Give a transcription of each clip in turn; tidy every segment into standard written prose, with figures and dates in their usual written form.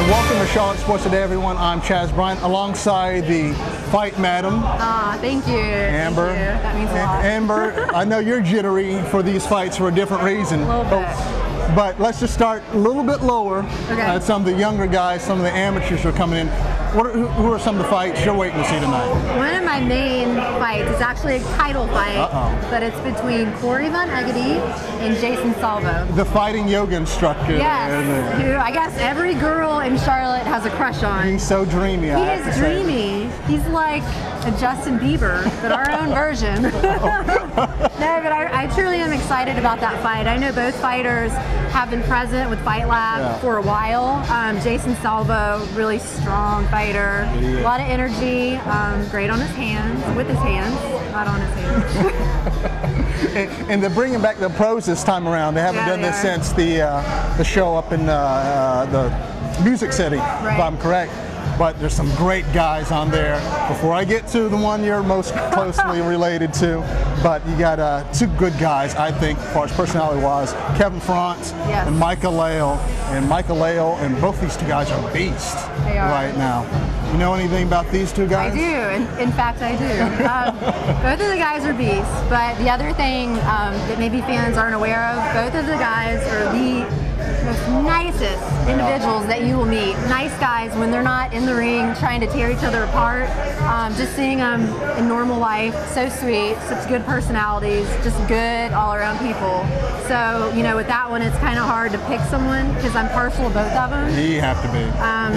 Welcome to Charlotte Sports Today, everyone. I'm Chaz Bryant, alongside the fight madam. Thank you. Amber. Thank you. That means a lot. Amber, I know you're jittery for these fights for a different reason. A little bit. But let's just start a little bit lower. Okay. Some of the younger guys, some of the amateurs are coming in. Who are some of the fights you're waiting to see tonight? One of my main fights is actually a title fight, but it's between Corey Von Egedy and Jason Salvo. The fighting yoga instructor. Yes, who I guess every girl in Charlotte has a crush on. He's so dreamy. He is dreamy. He's like a Justin Bieber, but our own version. No, but I truly am excited about that fight. I know both fighters have been present with Fight Lab for a while. Jason Salvo, really strong fighter, a lot of energy, great on his hands, with his hands, not on his hands. And they're bringing back the pros this time around. They haven't done this since the show up in the Music City, if I'm correct. But there's some great guys on there. Before I get to the one you're most closely related to, but you got two good guys, I think, as far as personality-wise, Kevin Frantz and Michael Lale. And both these two guys are beasts right now. You know anything about these two guys? I do. In fact, I do. Both of the guys are beasts, but the other thing that maybe fans aren't aware of, both of the guys are the most nicest individuals that you will meet. Nice guys when they're not in the ring trying to tear each other apart. Just seeing them in normal life, so sweet, such good personalities, just good all-around people. So, you know, with that one, it's kind of hard to pick someone because I'm partial to both of them. You have to be.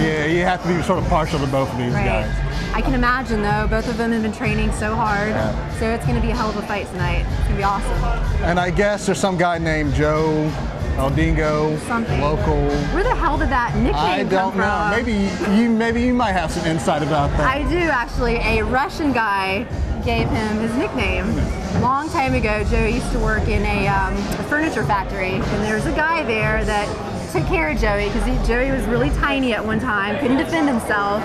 Yeah, you have to be sort of partial to both of these guys. I can imagine, though, both of them have been training so hard, so it's going to be a hell of a fight tonight. It's going to be awesome. And I guess there's some guy named Joe Aldingo, local. Where the hell did that nickname come from? I don't know. Maybe you might have some insight about that. I do, actually. A Russian guy gave him his nickname. A long time ago, Joe used to work in a furniture factory, and there was a guy there that took care of Joey because Joey was really tiny at one time, couldn't defend himself,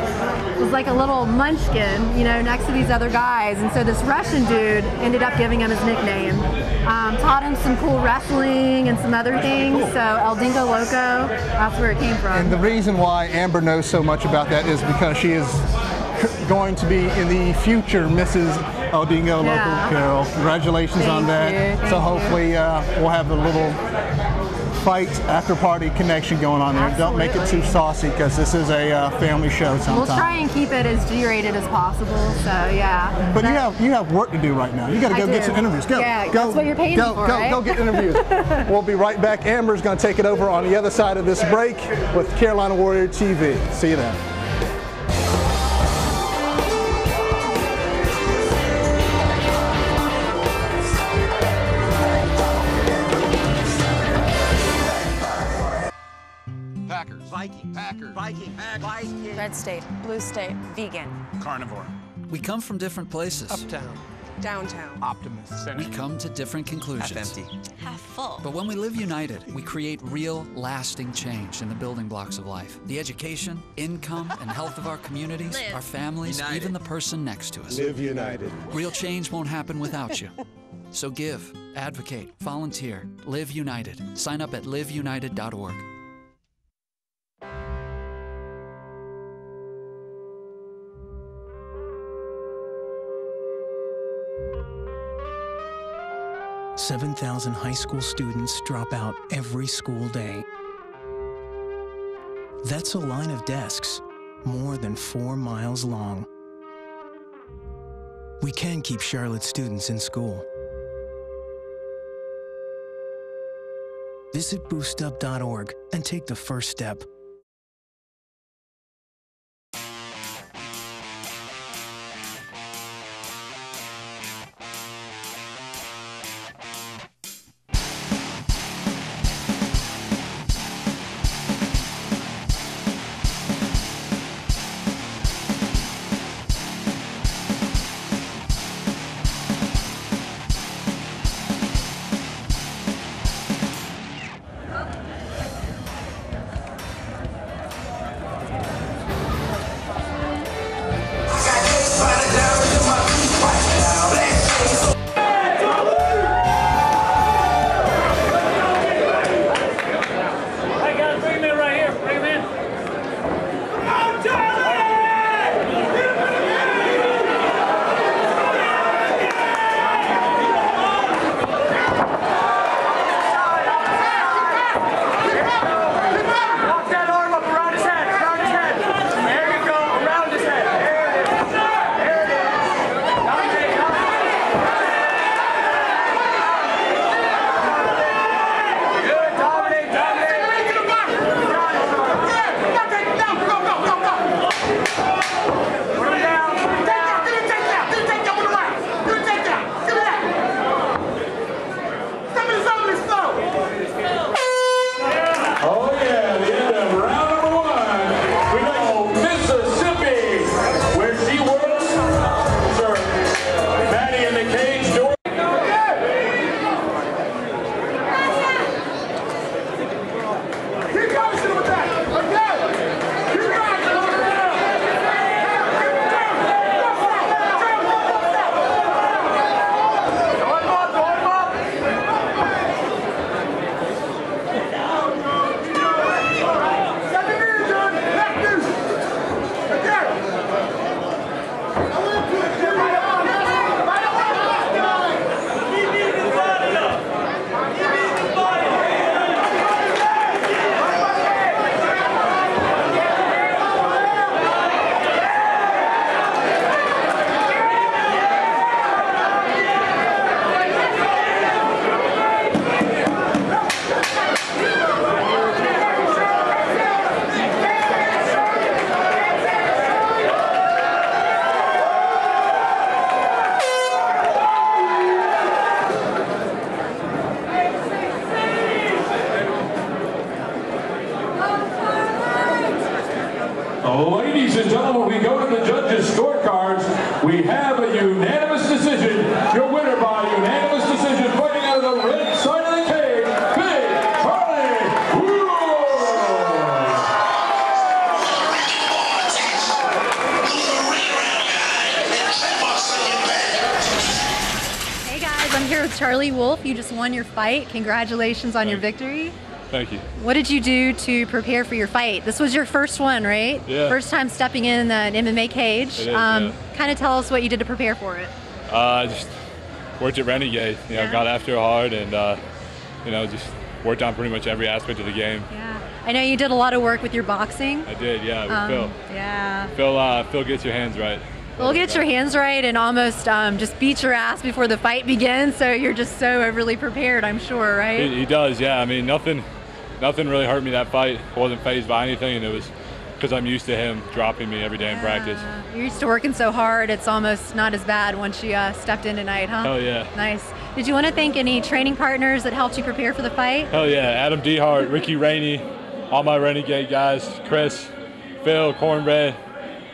was like a little munchkin, you know, next to these other guys. And so this Russian dude ended up giving him his nickname. Taught him some cool wrestling and some other things. So El Dingo Loco, that's where it came from. And the reason why Amber knows so much about that is because she is going to be in the future Mrs. El Dingo Loco Carol. Congratulations on that. So hopefully we'll have a little fight after party connection going on there. Don't make it too saucy because this is a family show sometimes. We'll try and keep it as G-rated as possible, so yeah. But you have work to do right now. You got to go get some interviews. Go, go. That's what you're paying me for, right? Go get interviews. We'll be right back. Amber's going to take it over on the other side of this break with Carolina Warrior TV. See you then. Viking, Red state, blue state, vegan, carnivore. We come from different places. Uptown, downtown, optimist, we come to different conclusions. half empty, half full. But when we live united, we create real, lasting change in the building blocks of life. The education, income, and health of our communities, our families, even the person next to us. Live united. Real change won't happen without you. So give, advocate, volunteer, live united. Sign up at liveunited.org. $7,000 high school students drop out every school day. That's a line of desks more than 4 miles long. We can keep Charlotte students in school. Visit boostup.org and take the first step. Ladies and gentlemen, we go to the judges' scorecards. We have a unanimous decision. Your winner by unanimous decision, fighting out of the red side of the cage, Big Charlie Wolf. Hey guys, I'm here with Charlie Wolf. You just won your fight. Congratulations on your victory. Thank you. What did you do to prepare for your fight? This was your first one, right? Yeah. First time stepping in an MMA cage. It is, yeah. Kind of tell us what you did to prepare for it. Just worked at Renegade. Got after it hard and just worked on pretty much every aspect of the game. Yeah. I know you did a lot of work with your boxing. I did, yeah, with Phil. Yeah. Phil gets your hands right. We'll get your hands right and almost just beat your ass before the fight begins, so you're just so overly prepared, I'm sure, right? He does, yeah. I mean, nothing really hurt me that fight. I wasn't fazed by anything, and it was because I'm used to him dropping me every day in practice. You're used to working so hard, it's almost not as bad once you stepped in tonight, huh? Hell yeah. Nice. Did you want to thank any training partners that helped you prepare for the fight? Hell yeah. Adam Dehart, Ricky Rainey, all my Renegade guys, Chris, Phil, Cornbread,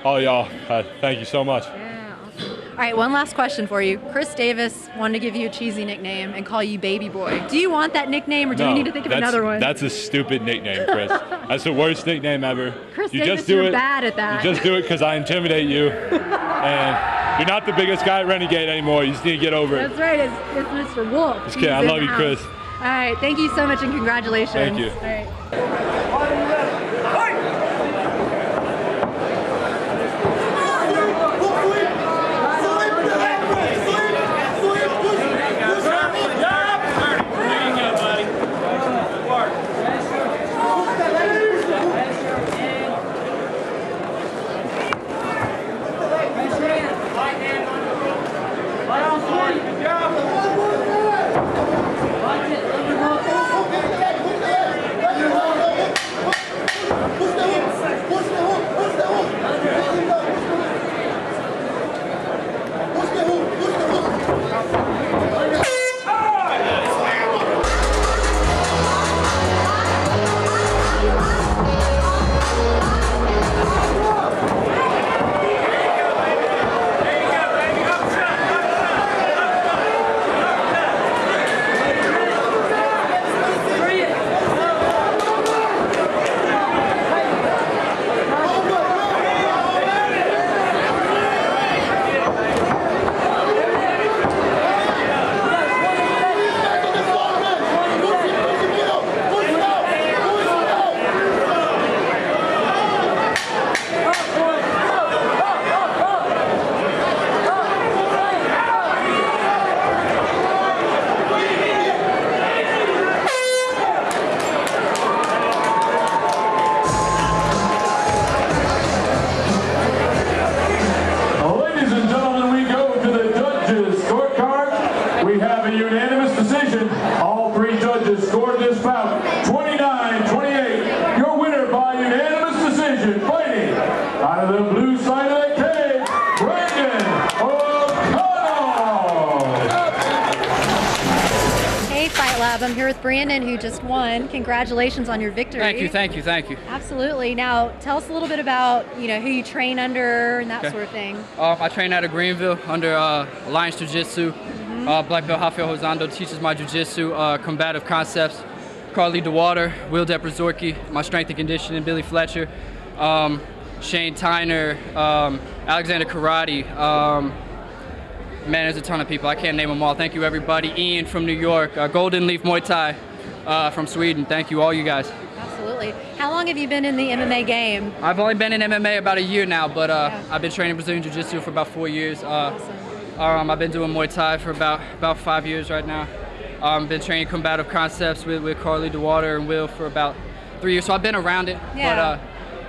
all y'all. Thank you so much. All right, one last question for you. Chris Davis wanted to give you a cheesy nickname and call you Baby Boy. Do you want that nickname, or do you need to think of another one? That's a stupid nickname, Chris. That's the worst nickname ever. Chris you Davis, just do you're it. bad at that. You just do it because I intimidate you, and you're not the biggest guy at Renegade anymore. You just need to get over it. That's right. It's Mr. Wolf. Just kidding. I love you, Chris. All right, thank you so much and congratulations. Thank you. All right. I'm here with Brandon, who just won. Congratulations on your victory. Thank you, thank you, thank you. Absolutely. Now, tell us a little bit about, who you train under and that sort of thing. I train out of Greenville under Alliance Jiu-Jitsu. Black belt Rafael Hosando teaches my jiu-jitsu, combative concepts. Carly DeWater, Will Deprezorki, my strength and conditioning, Billy Fletcher, Shane Tyner, Alexander Karate. Man, there's a ton of people. I can't name them all. Thank you, everybody. Ian from New York, Golden Leaf Muay Thai from Sweden. Thank you, all you guys. Absolutely. How long have you been in the MMA game? I've only been in MMA about a year now, but I've been training Brazilian Jiu-Jitsu for about 4 years. Awesome. I've been doing Muay Thai for about 5 years right now. I've been training combative concepts with Carly DeWater and Will for about 3 years, so I've been around it. Yeah.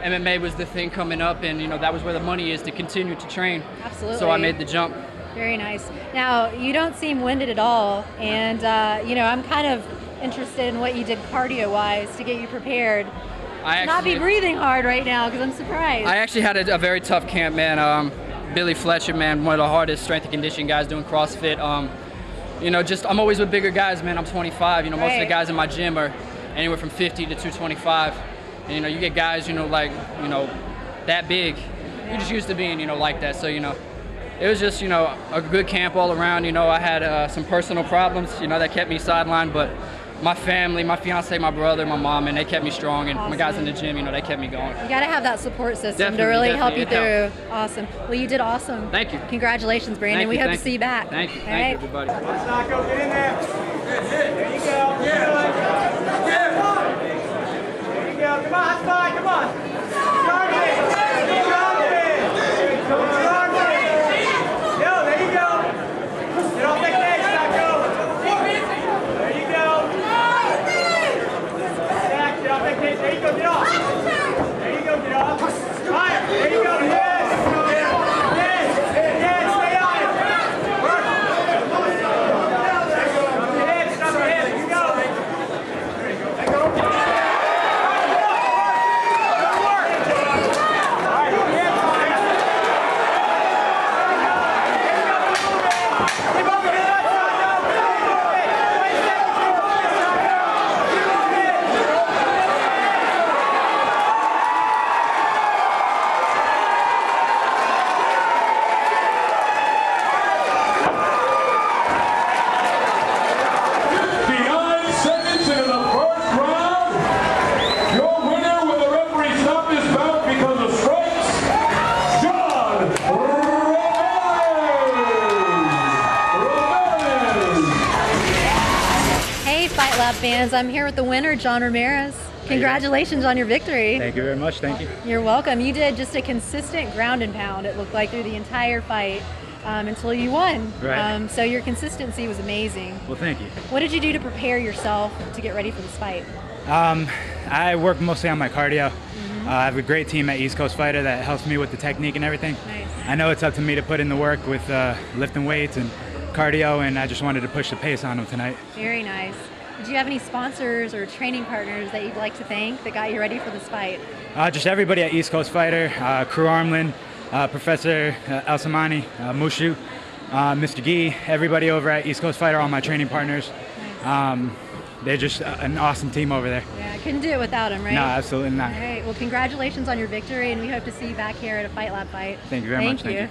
But MMA was the thing coming up, and that was where the money is to continue to train. Absolutely. So I made the jump. Very nice. Now, you don't seem winded at all, and I'm kind of interested in what you did cardio-wise to get you prepared. Not be breathing hard right now, because I'm surprised. I actually had a very tough camp, man. Billy Fletcher, man, one of the hardest strength and conditioning guys doing CrossFit. I'm always with bigger guys, man. I'm 25. Most of the guys in my gym are anywhere from 50 to 225. And you get guys, they that big. You're just used to being, you know, like that. So, you know, it was just, you know, a good camp all around. You know, I had some personal problems, you know, that kept me sidelined, but my family, my fiance, my brother, my mom, and they kept me strong, and my guys in the gym, you know, they kept me going. You got to have that support system Definitely, to really help you definitely. through. Awesome. Well, you did awesome. Thank you. Congratulations, Brandon. We hope to see you back. Thank you. All Thank right? you, everybody. Let's not go. Get in there. There you go. There you go. Come on, that's fine. Come on. Charge it. Charge it. Charge it. Yo, there you go. Get off that cage, Taco. There you go. Zach, get off that cage. There you go. Get off. There you go. Get off. Fire. There you go. Yes. Yes. Yes. Stay on it. Work. Stop your head. Stop your head. There you go. There you go. Fans, I'm here with the winner, John Ramirez. Congratulations on your victory. Thank you very much. Thank you. You're welcome. You did just a consistent ground and pound, it looked like, through the entire fight until you won. Right. So your consistency was amazing. Well, thank you. What did you do to prepare yourself to get ready for this fight? I work mostly on my cardio. I have a great team at East Coast Fighter that helps me with the technique and everything. Nice. I know it's up to me to put in the work with lifting weights and cardio, and I just wanted to push the pace on them tonight. Very nice. Did you have any sponsors or training partners that you'd like to thank that got you ready for this fight? Just everybody at East Coast Fighter, Crew Armlin, Professor El-Samani, Mushu, Mr. Gee, everybody over at East Coast Fighter, all my training partners. Nice. They're just an awesome team over there. Yeah, couldn't do it without them, right? No, absolutely not. All right, well, congratulations on your victory, and we hope to see you back here at a Fight Lab fight. Thank you very much. Thank you.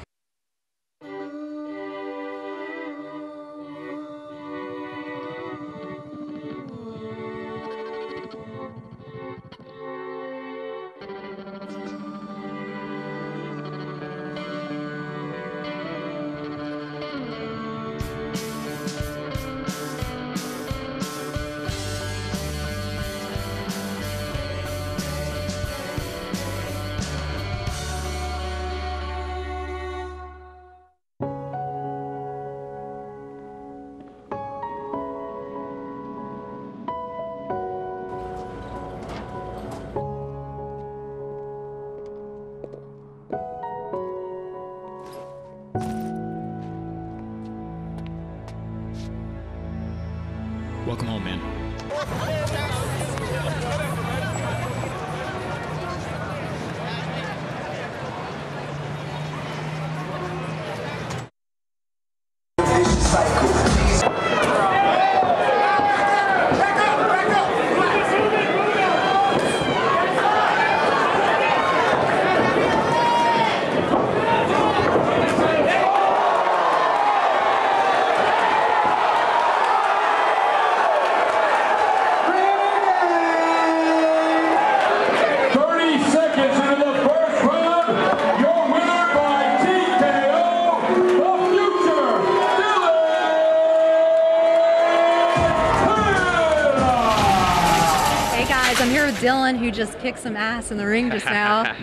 Welcome home, man. I'm here with Dylan, who just kicked some ass in the ring just now.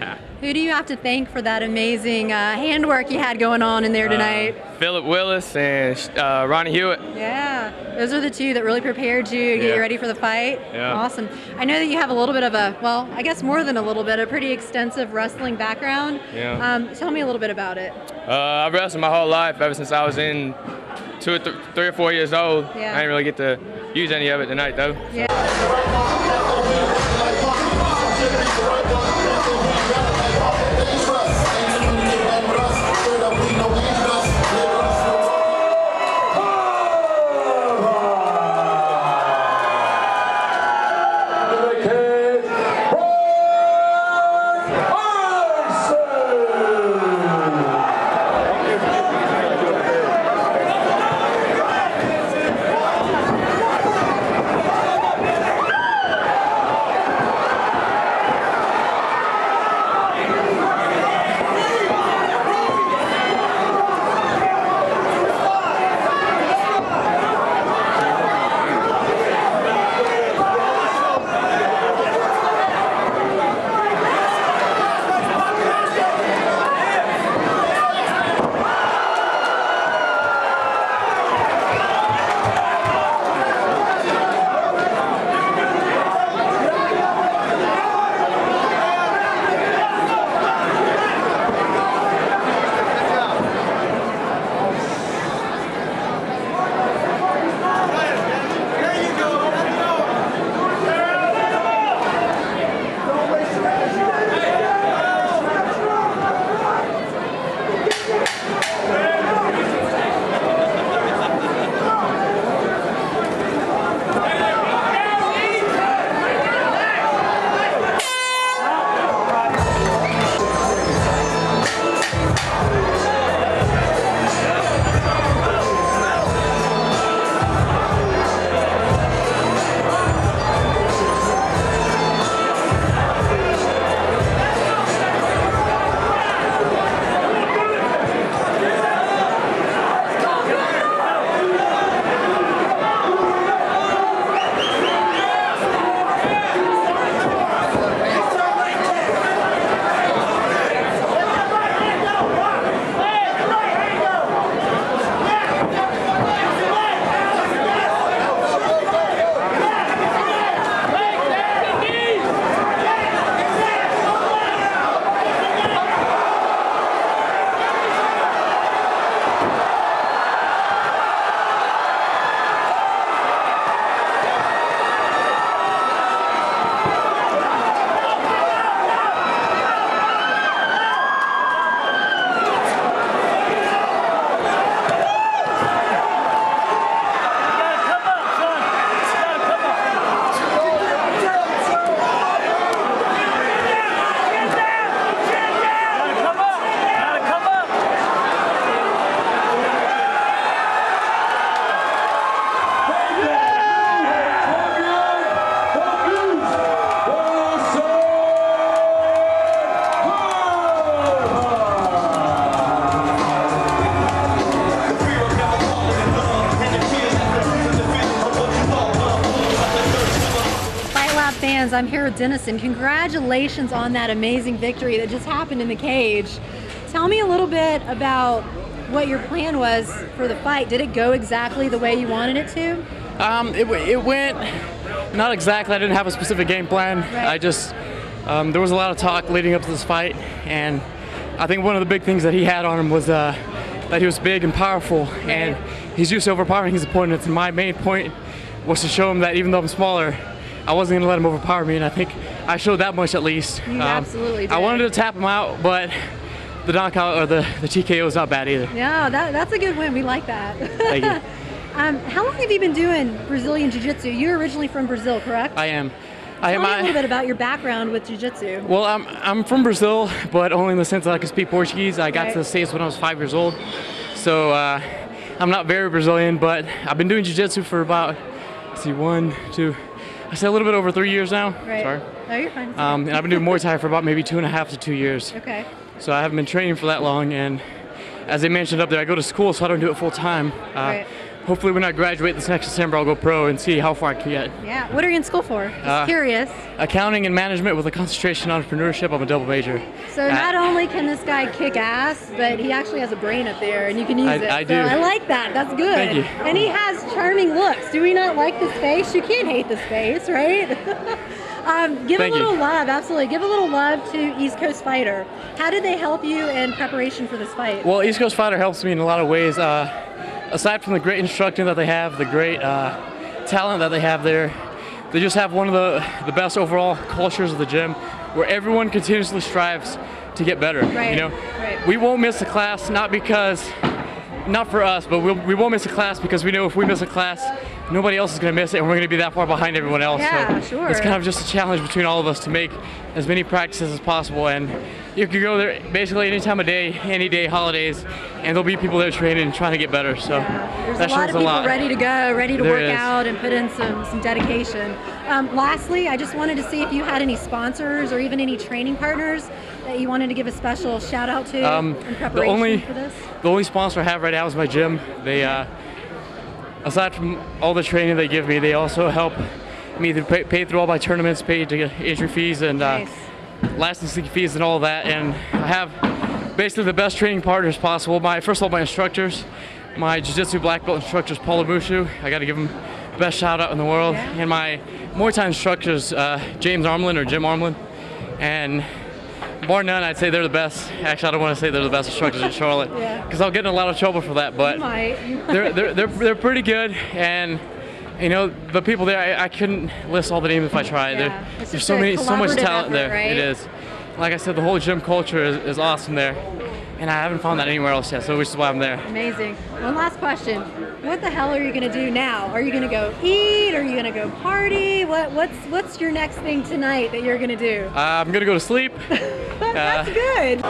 Who do you have to thank for that amazing handwork you had going on in there tonight? Philip Willis and Ronnie Hewitt. Yeah, those are the two that really prepared you to get you ready for the fight. Yeah. Awesome. I know that you have a little bit of a, well, I guess more than a little bit, a pretty extensive wrestling background. Yeah. Tell me a little bit about it. I've wrestled my whole life ever since I was in 3 or 4 years old. Yeah. I didn't really get to use any of it tonight, though. Yeah. Arson! Fab fans, I'm here with Denison. Congratulations on that amazing victory that just happened in the cage. Tell me a little bit about what your plan was for the fight. Did it go exactly the way you wanted it to? It went not exactly. I didn't have a specific game plan. Right. I just, there was a lot of talk leading up to this fight, and I think one of the big things that he had on him was that he was big and powerful, right. and he's used to overpowering his opponents, and my main point was to show him that even though I'm smaller, I wasn't going to let him overpower me, and I think I showed that much at least. You absolutely did. I wanted to tap him out, but the knockout or the TKO was not bad either. Yeah, that's a good win. We like that. Thank you. How long have you been doing Brazilian Jiu-Jitsu? You're originally from Brazil, correct? I am. Tell me a little bit about your background with Jiu-Jitsu. Well, I'm from Brazil, but only in the sense that I can speak Portuguese. I got right. to the States when I was 5 years old, so I'm not very Brazilian, but I've been doing Jiu-Jitsu for about, let's see, 1, 2, I say a little bit over 3 years now. Right. Sorry. No, you're fine. And I've been doing Muay Thai for about maybe 2.5 to 2 years. Okay. So I haven't been training for that long, and as they mentioned up there, I go to school, so I don't do it full time. Right. Hopefully when I graduate this next December, I'll go pro and see how far I can get. Yeah. What are you in school for? Just curious. Accounting and management with a concentration on entrepreneurship. I'm a double major. So not only can this guy kick ass, but he actually has a brain up there, and you can use it. I do. So I like that. That's good. Thank you. And he has charming looks. Do we not like this face? You can't hate this face, right? Give Thank a little you. love, absolutely. Give a little love to East Coast Fighter. How did they help you in preparation for this fight? Well, East Coast Fighter helps me in a lot of ways. Aside from the great instructing that they have, the great talent that they have there, they just have one of the best overall cultures of the gym, where everyone continuously strives to get better. Right. You know, right. We won't miss a class, not for us, but we won't miss a class because we know if we miss a class, nobody else is going to miss it, and we're going to be that far behind everyone else. Yeah, so sure. It's kind of just a challenge between all of us to make as many practices as possible, and you can go there basically any time of day, any day, holidays, and there'll be people there training and trying to get better. So there's that a lot shows of people a lot. ready to go, ready to There work is. out and put in some dedication. Lastly, I just wanted to see if you had any sponsors or even any training partners that you wanted to give a special shout out to in preparation for this. The only sponsor I have right now is my gym. They, aside from all the training they give me, they also help me to pay through all my tournaments, pay to get entry fees and licensing fees and all that. And I have basically the best training partners possible. First of all, my instructors, my Jiu-Jitsu black belt instructors, Paulo Mushu. I got to give him the best shout out in the world. Yeah. And my Muay Thai instructors, James Armlin or Jim Armlin, and bar none, I'd say they're the best. Actually, I don't want to say they're the best instructors in Charlotte, because I'll get in a lot of trouble for that. But You might. they're pretty good, and you know the people there. I couldn't list all the names if I tried. Yeah. There's It's so just a much collaborative talent effort, there. right? It is. Like I said, the whole gym culture is awesome there, and I haven't found that anywhere else yet. So which is why I'm there. Amazing. One last question. What the hell are you going to do now? Are you going to go eat? Are you going to go party? What's your next thing tonight that you're going to do? I'm gonna go to sleep. That's good.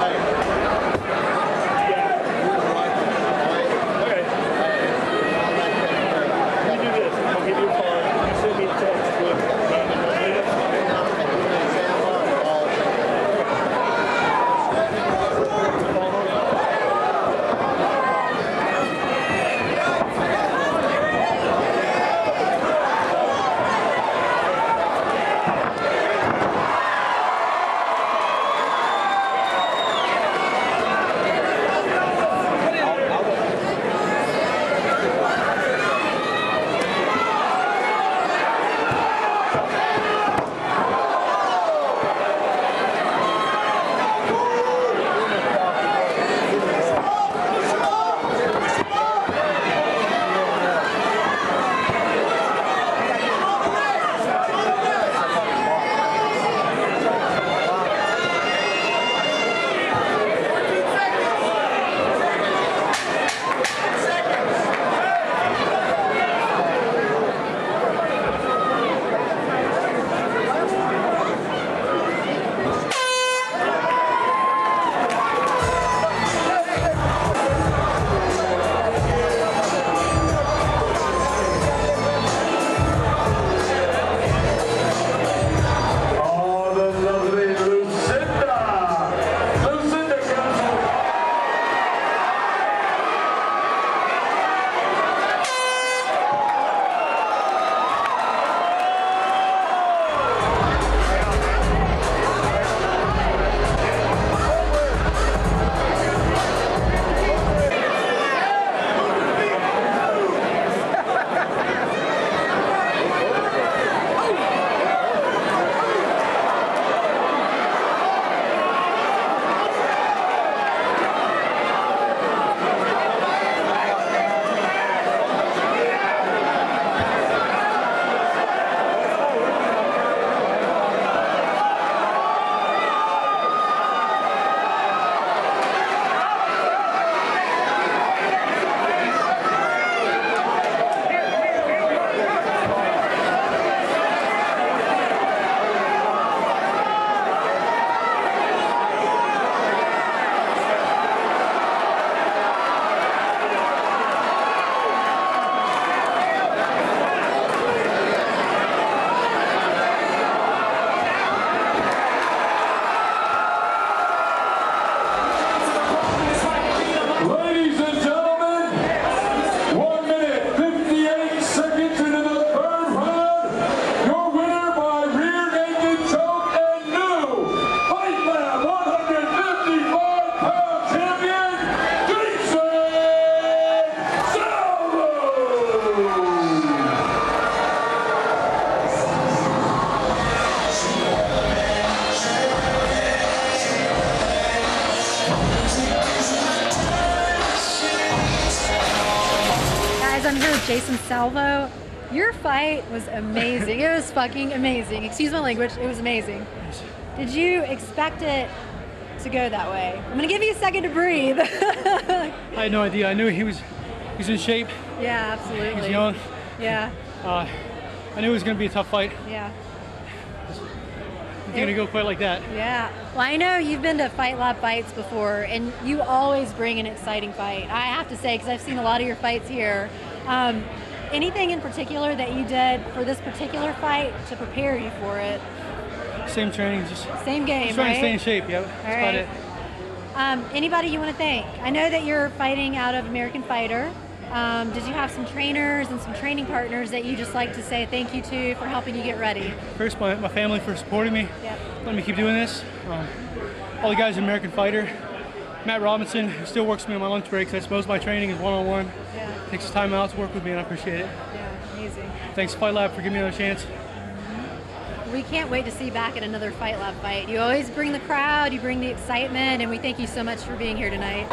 Jason Salvo. Your fight was amazing. It was fucking amazing. Excuse my language. It was amazing. Did you expect it to go that way? I'm gonna give you a second to breathe. I had no idea. I knew he was in shape. Yeah, absolutely. He's young. Yeah. I knew it was gonna be a tough fight. Yeah. It's gonna go quite like that. Yeah. Well, I know you've been to Fight Lab fights before, and you always bring an exciting fight. I have to say, because I've seen a lot of your fights here. Anything in particular that you did for this particular fight to prepare you for it? Same training, just same game, just trying right? to stay in shape. Yeah, that's about it. Anybody you want to thank? I know that you're fighting out of American Fighter. Did you have some trainers and some training partners that you just like to say thank you to for helping you get ready? First, my family for supporting me, letting me keep doing this. All the guys in American Fighter. Matt Robinson, who still works with me on my lunch breaks. That's most of my training is one-on-one. Takes his time out to work with me, and I appreciate it. Yeah, amazing. Thanks to Fight Lab for giving me another chance. We can't wait to see you back at another Fight Lab fight. You always bring the crowd, you bring the excitement, and we thank you so much for being here tonight.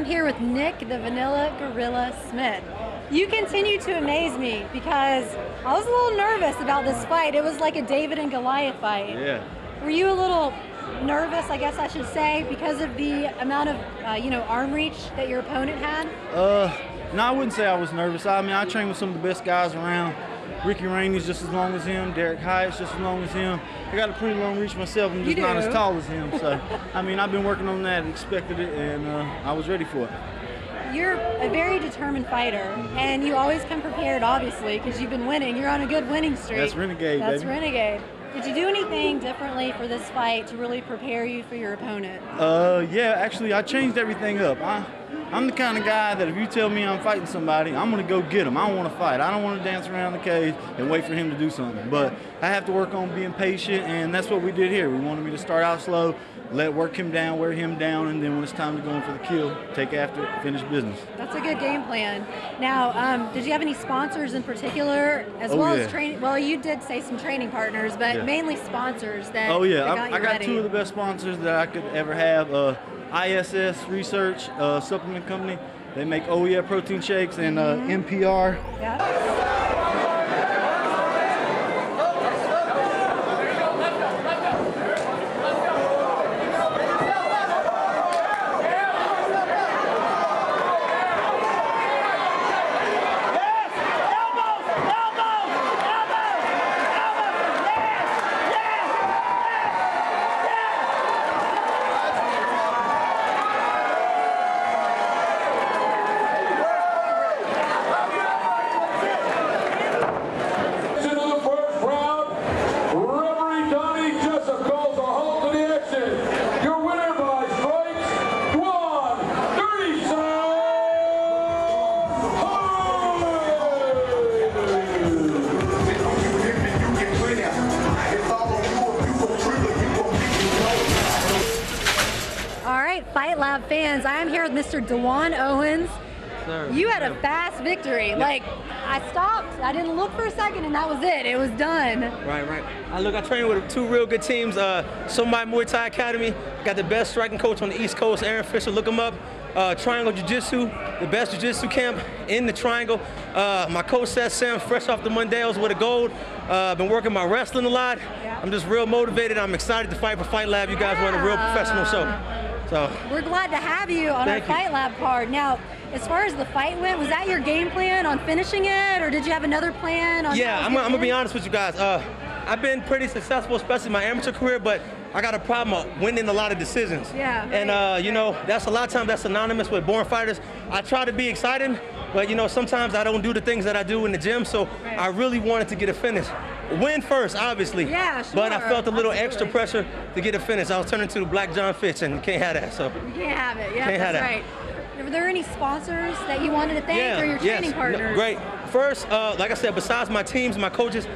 Here with Nick the Vanilla Gorilla Smith. You continue to amaze me because I was a little nervous about this fight. It was like a David and Goliath fight. Yeah. Were you a little nervous, I guess I should say, because of the amount of arm reach that your opponent had? No, I wouldn't say I was nervous. I mean, I train with some of the best guys around. Ricky Rainey's just as long as him. Derek Hyatt's just as long as him. I got a pretty long reach myself. I'm just not as tall as him. So, I mean, I've been working on that, expected it, and I was ready for it. You're a very determined fighter, and you always come prepared, obviously, because you've been winning. You're on a good winning streak. That's Renegade, That's baby. Renegade. Did you do anything differently for this fight to really prepare you for your opponent? Yeah, actually, I changed everything up. I'm the kind of guy that if you tell me I'm fighting somebody, I'm going to go get him. I don't want to fight. I don't want to dance around the cage and wait for him to do something. But I have to work on being patient, and that's what we did here. We wanted me to start out slow, work him down, wear him down, and then when it's time to go in for the kill, take after it, finish business. That's a good game plan. Now, did you have any sponsors in particular, as well as training? Well, you did say some training partners, but mainly sponsors that. Oh yeah, that I got two of the best sponsors that I could ever have. ISS Research supplement company. They make Oh Yeah protein shakes and NPR. Yeah. Fight Lab fans, I am here with Mr. Dewan Owens. Sir, you had a fast victory. Yep. Like, I stopped, I didn't look for a second, and that was it. It was done. Right. I trained with two real good teams. Somebody Muay Thai Academy, got the best striking coach on the East Coast, Aaron Fisher, look him up. Triangle Jiu-Jitsu, the best Jiu-Jitsu camp in the Triangle. My coach says Sam, fresh off the Mondays with a gold. Been working my wrestling a lot. Yeah. I'm just real motivated. I'm excited to fight for Fight Lab. You guys run a real professional show. So we're glad to have you on our Fight Lab card. Now, as far as the fight went, was that your game plan on finishing it, or did you have another plan on? Yeah, I'm gonna be honest with you guys. I've been pretty successful, especially in my amateur career, but I got a problem of winning a lot of decisions. Yeah. And you know, that's a lot of times that's synonymous with born fighters. I try to be exciting, but you know, sometimes I don't do the things that I do in the gym. So I really wanted to get a finish. Win first, obviously. Yeah, sure. But I felt a little extra pressure to get a finish. I was turning to the Black John Fitch, and you can't have that. So you can't have it. Yeah, that's right. Were there any sponsors that you wanted to thank, or your training partners? Great. First, like I said, besides my teams, my coaches,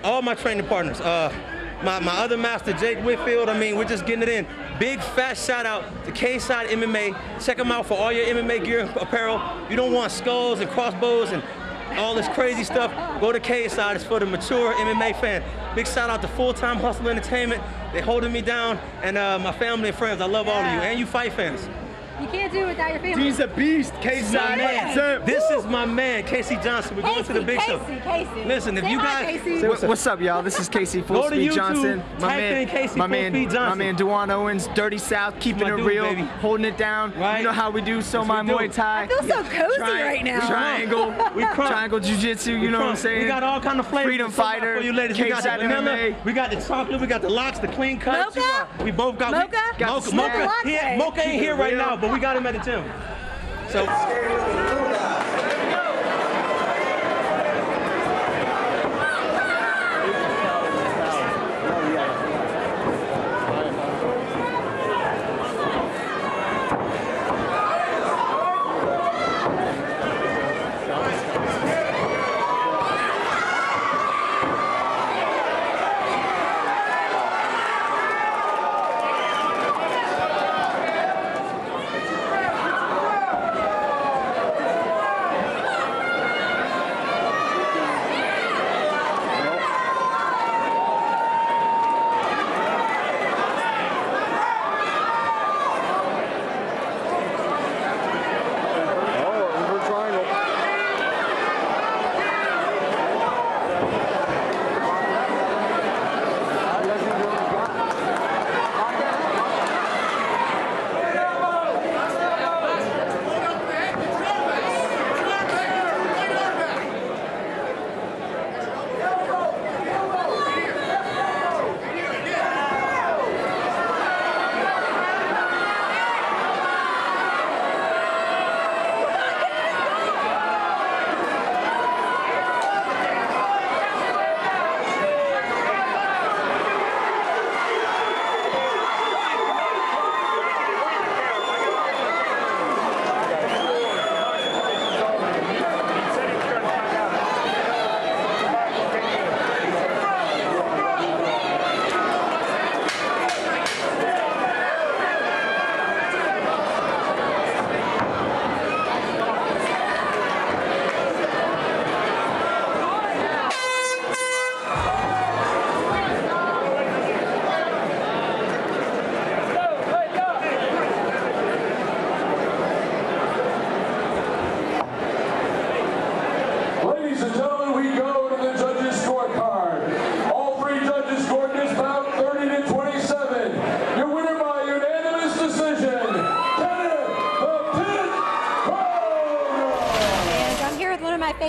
all my training partners, my other master, Jake Whitfield, I mean, we're just getting it in. Big fat shout out to K-Side MMA. Check them out for all your MMA gear and apparel. You don't want skulls and crossbows and all this crazy stuff, go to K-Side. It's for the mature MMA fan. Big shout out to Full Time Hustle Entertainment. They're holding me down, and my family and friends. I love all of you, and you fight fans. You can't do it without your family. He's a beast, K-Side. This is my man, Casey Johnson. We're going to the big show. Casey. Listen, if you guys... What's up, y'all? This is Casey Full Speed Johnson. My man Dewan Owens, Dirty South, keeping it real, baby. Holding it down. Right. You know how we do, my Muay Thai. I feel so cozy right now. Triangle Jiu-Jitsu, you know what I'm saying? We got all kind of flavors. Freedom Fighter, for you ladies. We got the vanilla, we got the chocolate, we got the locks, the clean cuts. Mocha? We both got... Mocha ain't here right now, but we got him at the gym. So.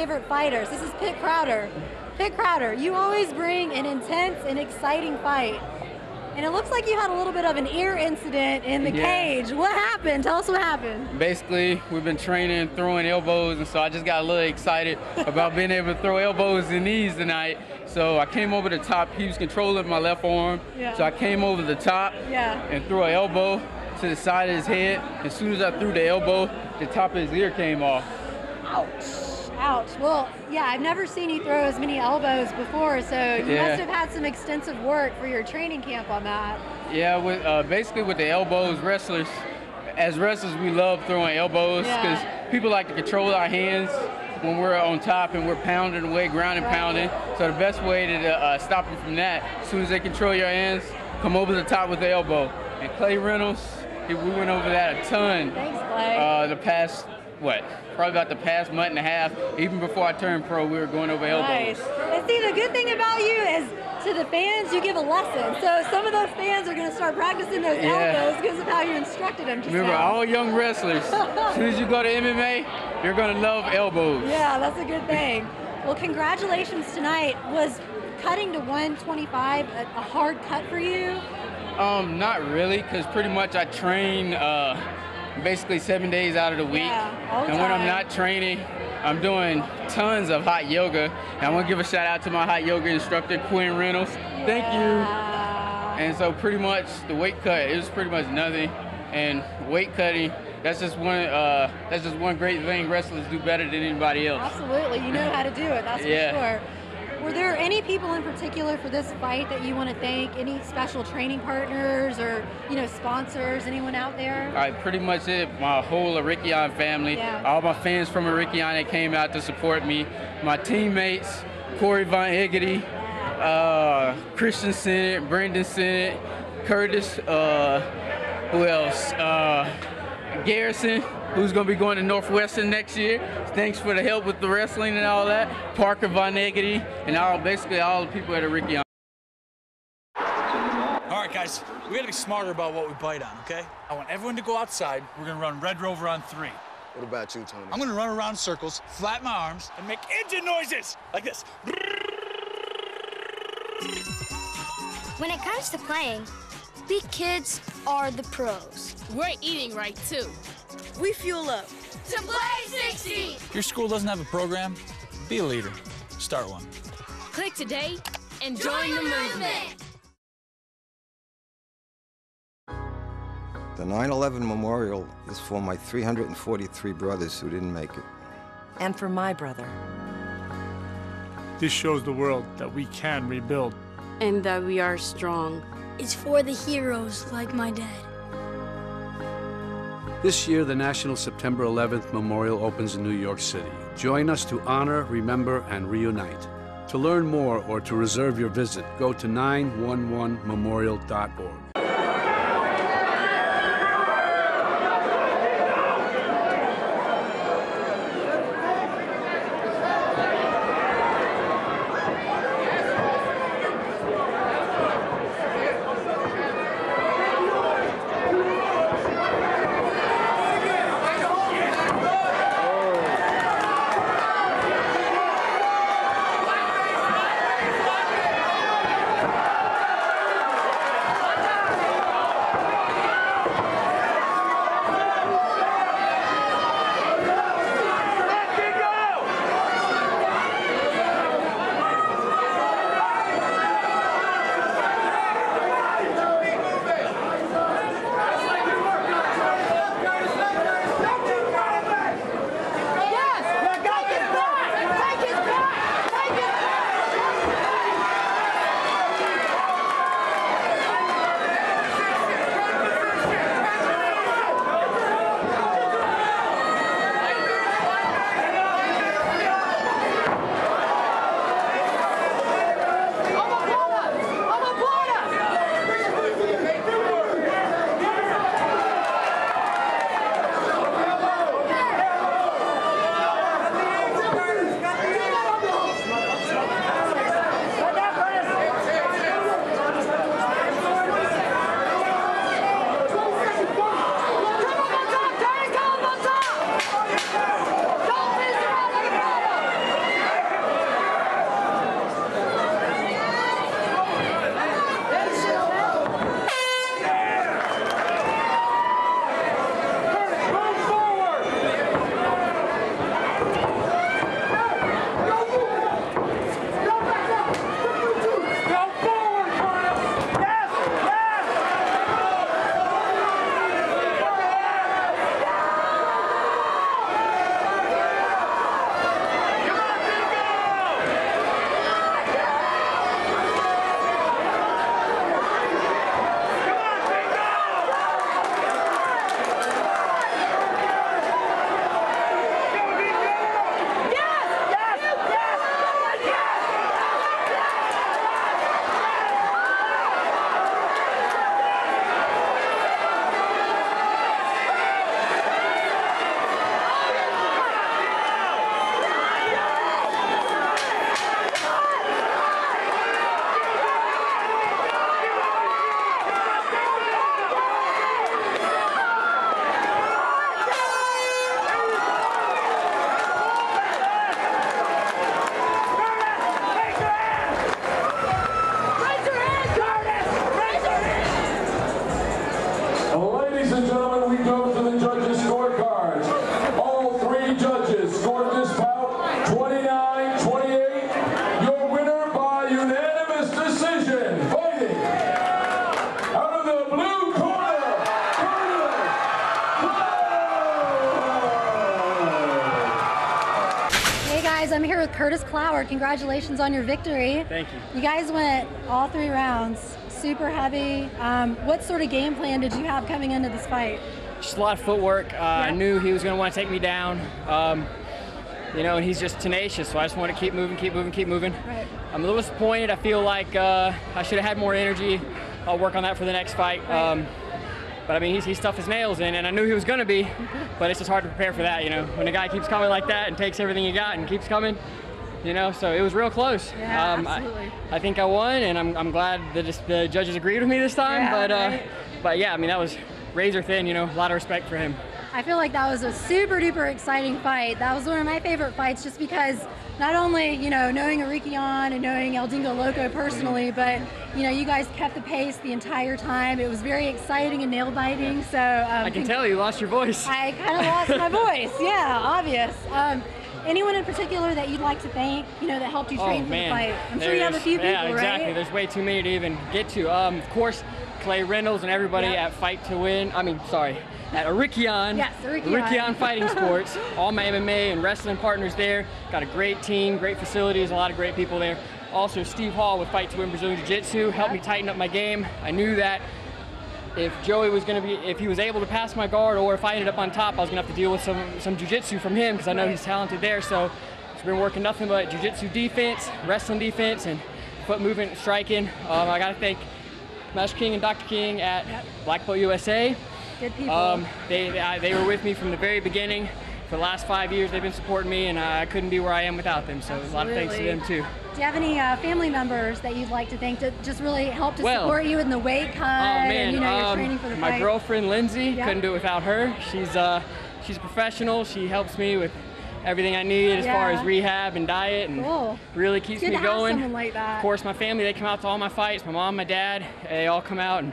favorite fighters. This is Pitt Crowder. Pitt Crowder, you always bring an intense and exciting fight. And it looks like you had a little bit of an ear incident in the cage. What happened? Tell us what happened. Basically, we've been training, throwing elbows, and so I just got a little excited about being able to throw elbows and knees tonight. So I came over the top. He was controlling my left arm. So I came over the top and threw an elbow to the side of his head. As soon as I threw the elbow, the top of his ear came off. Ouch. Ouch. Well, yeah, I've never seen you throw as many elbows before, so you must have had some extensive work for your training camp on that. Yeah, with, basically with the elbows, as wrestlers, we love throwing elbows because people like to control our hands when we're on top and we're pounding away, grounding, pounding. So the best way to stop them from that, as soon as they control your hands, come over the top with the elbow. And Clay Reynolds, we went over that a ton. Thanks, Clay. The past, probably about the past month and a half. Even before I turned pro, we were going over elbows. Nice. And see, the good thing about you is to the fans, you give a lesson. So some of those fans are going to start practicing those elbows because of how you instructed them just Remember, all young wrestlers, as soon as you go to MMA, you're going to love elbows. Yeah, that's a good thing. Well, congratulations tonight. Was cutting to 125 a hard cut for you? Not really, because pretty much I train basically 7 days out of the week. All the and when time. I'm not training, I'm doing tons of hot yoga. And I want to give a shout out to my hot yoga instructor, Quinn Reynolds. Thank you. And so pretty much the weight cut, it was pretty much nothing. And weight cutting, that's just one great thing wrestlers do better than anybody else. Absolutely, you know how to do it, that's for sure. Were there any people in particular for this fight that you want to thank? Any special training partners or, sponsors, anyone out there? All right, pretty much it. My whole Arikian family, all my fans from Arikian that came out to support me, my teammates, Corey Von Eggety, Christian Sennett, Brendan Sennett, Curtis, who else? Garrison, who's going to be going to Northwestern next year. Thanks for the help with the wrestling and all that. Parker Von Eggety, and basically all the people at Arikian. All right, guys, we got to be smarter about what we bite on, okay? I want everyone to go outside. We're going to run Red Rover on 3. What about you, Tony? I'm going to run around in circles, flatten my arms, and make engine noises like this. When it comes to playing, we kids are the pros. We're eating right, too. We fuel up. To play 60! If your school doesn't have a program, be a leader. Start one. Click today and join the movement. The 9/11 Memorial is for my 343 brothers who didn't make it. And for my brother. This shows the world that we can rebuild. And that we are strong. It's for the heroes like my dad. This year, the National September 11th Memorial opens in New York City. Join us to honor, remember, and reunite. To learn more or to reserve your visit, go to 911memorial.org. ladies and gentlemen, we go to the judges' scorecards. All three judges scored this bout 29-28. Your winner by unanimous decision, fighting out of the blue corner, Hey guys, I'm here with Curtis Cloward. Congratulations on your victory. Thank you. You guys went all 3 rounds, super heavy. What sort of game plan did you have coming into this fight? Just a lot of footwork. I knew he was going to want to take me down. You know, and he's just tenacious, so I just want to keep moving, keep moving, keep moving. Right. I'm a little disappointed. I feel like I should have had more energy. I'll work on that for the next fight. Right. But I mean, he's tough as nails, and I knew he was going to be, but it's just hard to prepare for that, you know. When a guy keeps coming like that and takes everything you got and keeps coming, you know, so it was real close. Yeah, absolutely. I think I won, and I'm glad that the judges agreed with me this time, Yeah, but yeah, I mean, that was razor thin, you know, a lot of respect for him. I feel like that was a super duper exciting fight. That was one of my favorite fights just because not only, you know, knowing Arikian and knowing El Dingo Loco personally, but, you know, you guys kept the pace the entire time. It was very exciting and nail biting. So I can tell you lost your voice. I kind of lost my voice. Yeah, obvious. Anyone in particular that you'd like to thank, you know, that helped you train for the fight? I'm sure you have a few people, yeah, exactly. right? There's way too many to even get to. Of course, Clay Reynolds and everybody at Fight to Win. I mean, sorry, at Arikian. Yes, Arikian. Arikian Fighting Sports. All my MMA and wrestling partners there. Got a great team, great facilities, a lot of great people there. Also, Steve Hall with Fight to Win Brazilian Jiu-Jitsu helped me tighten up my game. I knew that if Joey was going to be, if he was able to pass my guard, or if I ended up on top, I was going to have to deal with some jiu-jitsu from him because I know he's talented there. So it's been working nothing but jiu-jitsu defense, wrestling defense, and foot movement, striking. I got to thank Master King and Dr. King at Black Belt USA. Good people. They were with me from the very beginning. For the last 5 years, they've been supporting me, and I couldn't be where I am without them. So a lot of thanks to them too. Do you have any family members that you'd like to thank that just really helped to support you in the weight cut and, you know, your training for the fight? My girlfriend Lindsay, couldn't do it without her. She's a professional. She helps me with everything I need as far as rehab and diet, and really keeps me going. Someone like that. Of course, my family, they come out to all my fights. My mom, my dad, they all come out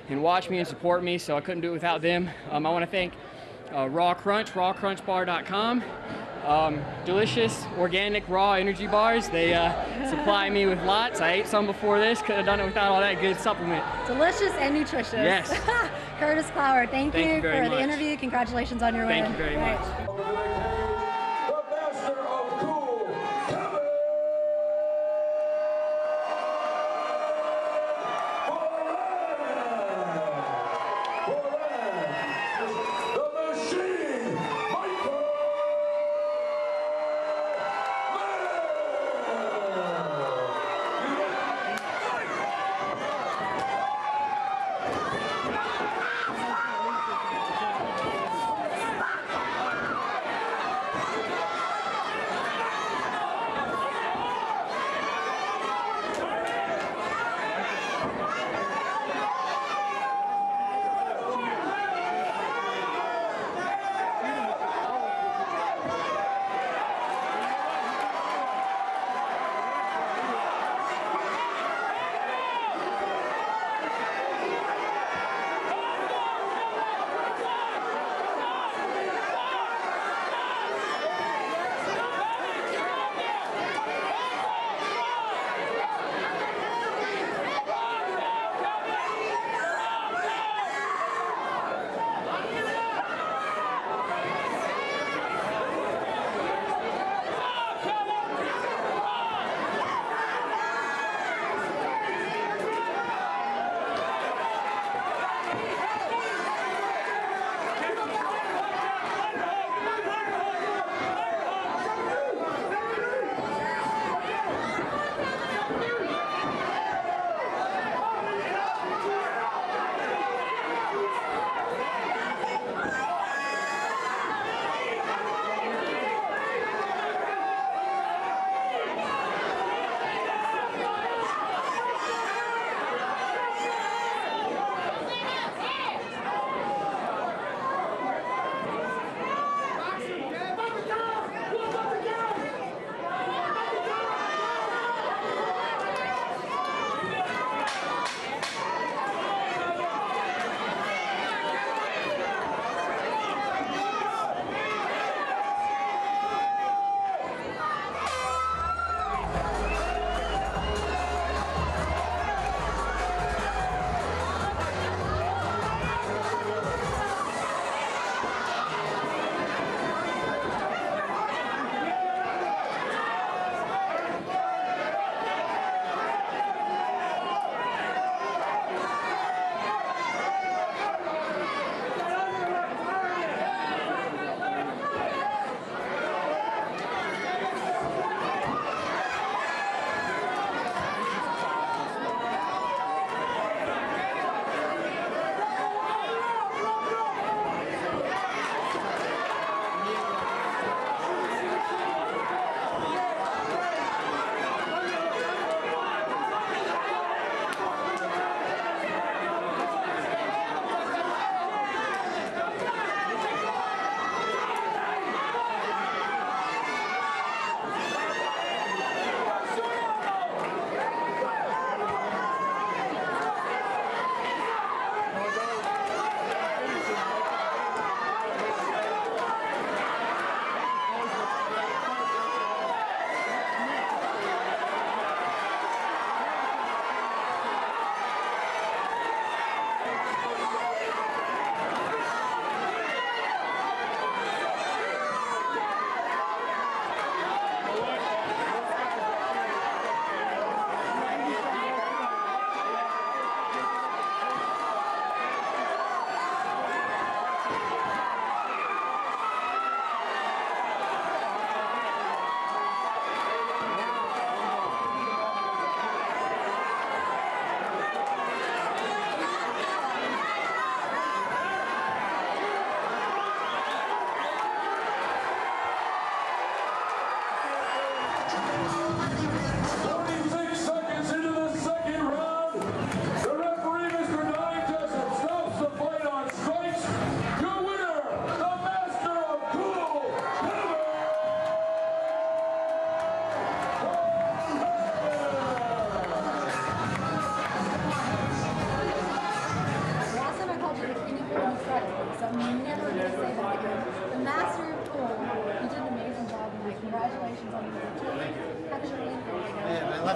and watch me and support me, so I couldn't do it without them. I want to thank Raw Crunch, rawcrunchbar.com. Delicious, organic, raw energy bars. They supply me with lots. I ate some before this. Could have done it without all that good supplement. Delicious and nutritious. Yes. Curtis Cloward, thank you very for the much. interview. Congratulations on your win. Thank you very much.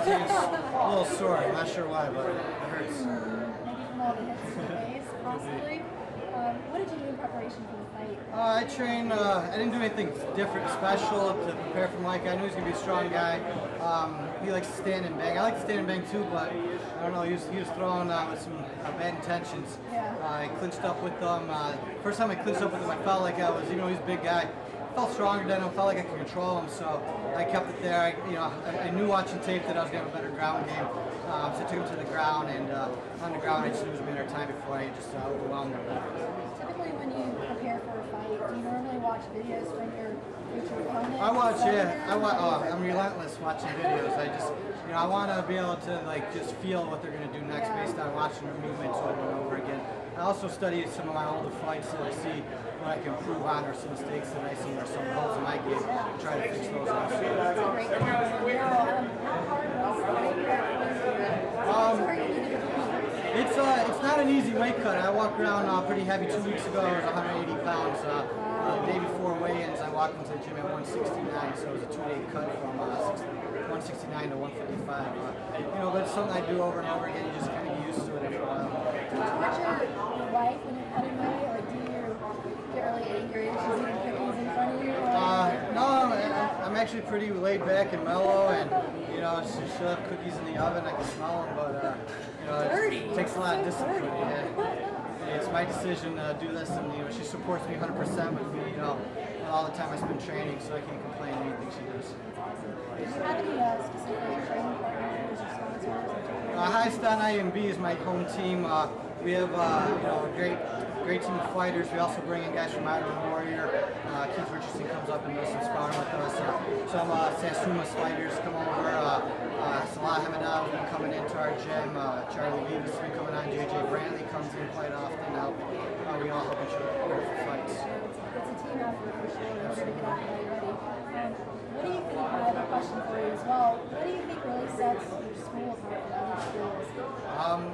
See, it's a little sore. I'm not sure why, but it hurts. Maybe from all the hits to the face, possibly. What did you do in preparation for the fight? I trained. I didn't do anything different, special to prepare for Mike. I knew he was gonna be a strong guy. He likes to stand and bang. I like to stand and bang too, but I don't know. He was throwing with some bad intentions. I clinched up with him. First time I clinched up with him, I felt like I was, he's a big guy. I felt stronger than him. Felt like I could control him, so I kept it there. I knew watching tape that I was gonna have a better ground game. So I took him to the ground, and on the ground I just knew it was a matter of time before I just overwhelmed him. Typically when you prepare for a fight, do you normally watch videos from your future opponent? I watch, yeah. I'm relentless watching videos. I want to be able to just feel what they're going to do next based on watching their movements over and over again. I also study some of my older fights to see what I can improve on or some mistakes that I see or some holes in my game and try to fix those out. That's a great comment. How hard was the weight cut? It's not an easy weight cut. I walked around pretty heavy 2 weeks ago. I was 180 pounds. The day before weigh-ins, I walked into the gym at 169, so it was a 2-day cut from 169 to 155. But it's something I do over and over again. You just kind of get used to it after a while. Do you watch your wife when you're cutting weight, or do you get really angry if she's eating cookies in front of you? No, I'm actually pretty laid back and mellow, and she'll have cookies in the oven. I can smell them, but it takes a lot of discipline. It's my decision to do this, and she supports me 100% with me. All the time I spend training, so I can't complain anything she does. Do you have any specific training partners or sponsors? Highest on IMB is my home team. We have a great team of fighters. We also bring in guys from Iron Warrior. Keith Richardson comes up and does some sparring with us. Some Satsuma fighters come over. Salah Hamadal has been coming into our gym. Charlie Vivas has been coming on. JJ Brantley comes in quite often. We all help each other for fights. It's a team effort for sure. We're going to get out there ready. What do you think, my other question for you as well, what do you think really sets your school apart from other schools?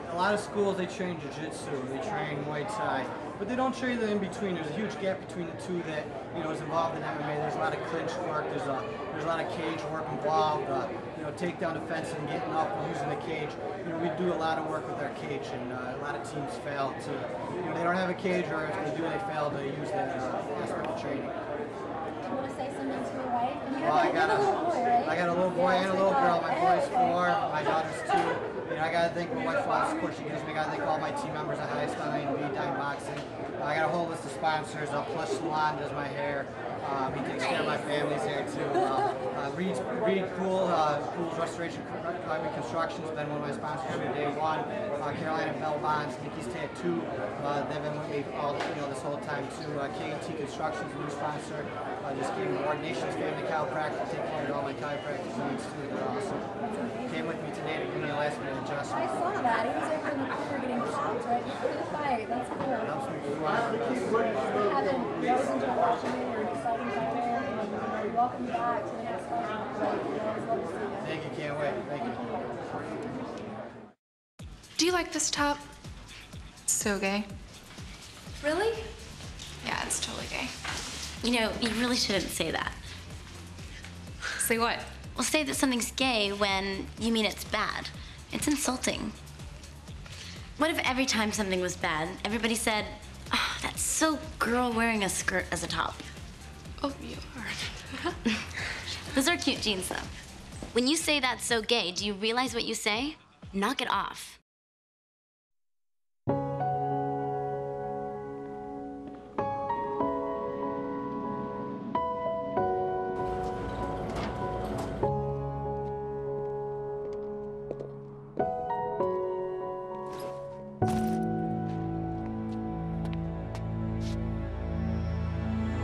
A lot of schools, they train jiu-jitsu, they train Muay Thai, but they don't train the in-between. There's a huge gap between the two that is involved in MMA. There's a lot of clinch work, there's a lot of cage work involved, takedown defense and getting up and using the cage. We do a lot of work with our cage, and a lot of teams fail to, they don't have a cage, or if they do, they fail to use that aspect of training. You want to say something to your wife? And you Well, have a little boy, right? I got a little boy and a little girl. My boy's 4, my daughter's 2. I got to thank my wife for all the support she gives me. I got to thank all my team members at Highest on IMB, Dime Boxing. I got a whole list of sponsors. Plush Salon does my hair. He takes care of my family's hair too. Reed Pool's Restoration Construction's been one of my sponsors from day one. Carolina Bell Bonds, Nikki's Tattoo, they've been with me all this whole time too. K&T Construction's a new sponsor. Just came to Ordination's Family Chiropractic, take care of all my chiropractic needs too. They're awesome. Came with me today to give me a last minute adjustment. I saw that. He was over in the corner getting shots right before the fight. That's cool. Helps me through Kevin, we always enjoy watching you. You're an exciting fighter. And welcome back to the next fight. We always love to see you. Thank you. Can't wait. Thank you. Do you like this top? It's so gay. Really? Yeah, it's totally gay. You really shouldn't say that. Say what? Well, say that something's gay when you mean it's bad. It's insulting. What if every time something was bad, everybody said, "Oh, that's so girl wearing a skirt as a top"? Oh, you are. Those are cute jeans, though. When you say that's so gay, do you realize what you say? Knock it off.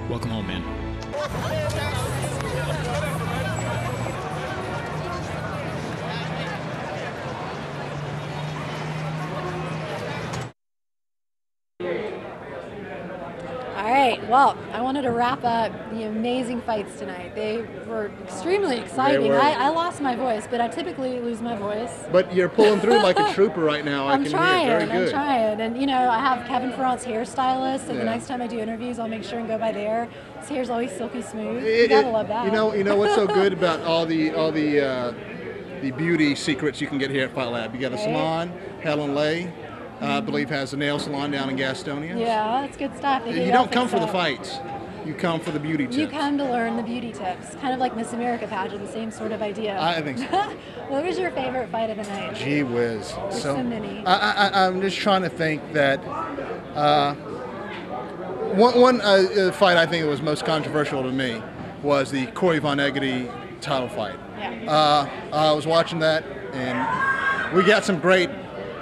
Welcome home, man. All right, well, I wanted to wrap up the amazing fights tonight. They were extremely exciting. They were. I lost my voice, but I typically lose my voice. But you're pulling through like a trooper right now. I'm I can trying, hear. Very good. I'm trying. And I have Kevin Ferrant's hairstylist, and Yeah. the next time I do interviews, I'll make sure and go by there. His hair's always silky smooth. You gotta love that. You know what's so good about all the the beauty secrets you can get here at Fight Lab. You got a salon, Helen Lay, I believe has a nail salon down in Gastonia. Yeah, that's good stuff. You don't come for the fights. You come for the beauty tips. You come to learn the beauty tips, kind of like Miss America pageant, the same sort of idea. I think so. What was your favorite fight of the night? Gee whiz. There's so many. I'm just trying to think that one fight I think that was most controversial to me was the Corey Von Egedy title fight. Yeah. I was watching that, and we got some great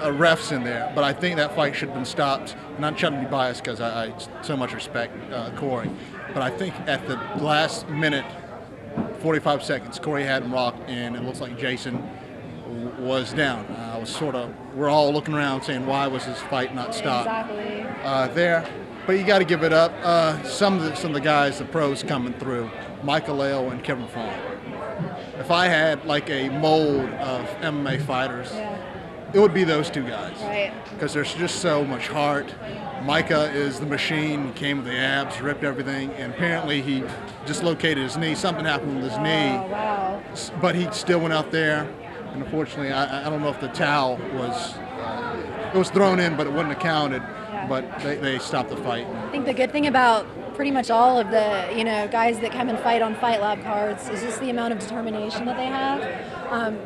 refs in there, but I think that fight should have been stopped. I'm not trying to be biased because I so much respect Corey, but I think at the last minute, 45 seconds, Corey had him rocked, and it looks like Jason was down. We're all looking around saying, why was this fight not stopped? Exactly. There, but you got to give it up. Some of the guys, the pros coming through, Michael Lale and Kevin Fong. If I had like a mold of MMA fighters, it would be those two guys. Right. Because there's just so much heart. Micah is the machine. He came with the abs, ripped everything, and apparently he dislocated his knee. Something happened with his knee. Wow. But he still went out there, and unfortunately, I don't know if the towel was it was thrown in, but it wouldn't have counted. But they stopped the fight. I think the good thing about pretty much all of the guys that come and fight on Fight Lab cards is just the amount of determination that they have,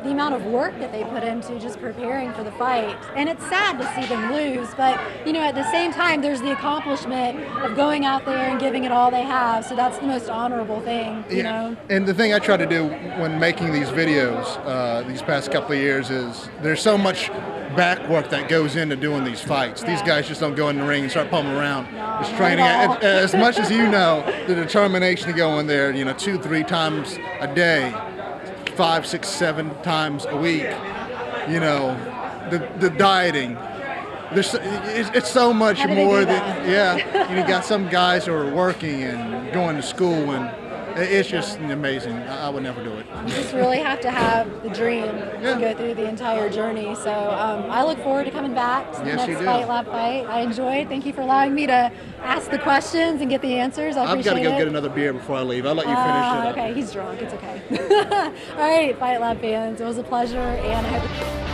the amount of work that they put into just preparing for the fight. And it's sad to see them lose, but at the same time, there's the accomplishment of going out there and giving it all they have. So that's the most honorable thing, you know. And the thing I try to do when making these videos these past couple of years is there's so much back work that goes into doing these fights. These guys just don't go in the ring and start pumping around. It's training. As much as the determination to go in there, 2-3 times a day, 5, 6, 7 times a week. The dieting. It's so much more than you got some guys who are working and going to school, and it's just amazing. I would never do it. You just really have to have the dream to go through the entire journey. So I look forward to coming back to the next Fight Lab fight. I enjoyed. Thank you for allowing me to ask the questions and get the answers. I appreciate it. I've got to go get another beer before I leave. I'll let you finish it up. Okay, he's drunk. It's okay. All right, Fight Lab fans, it was a pleasure, and I hope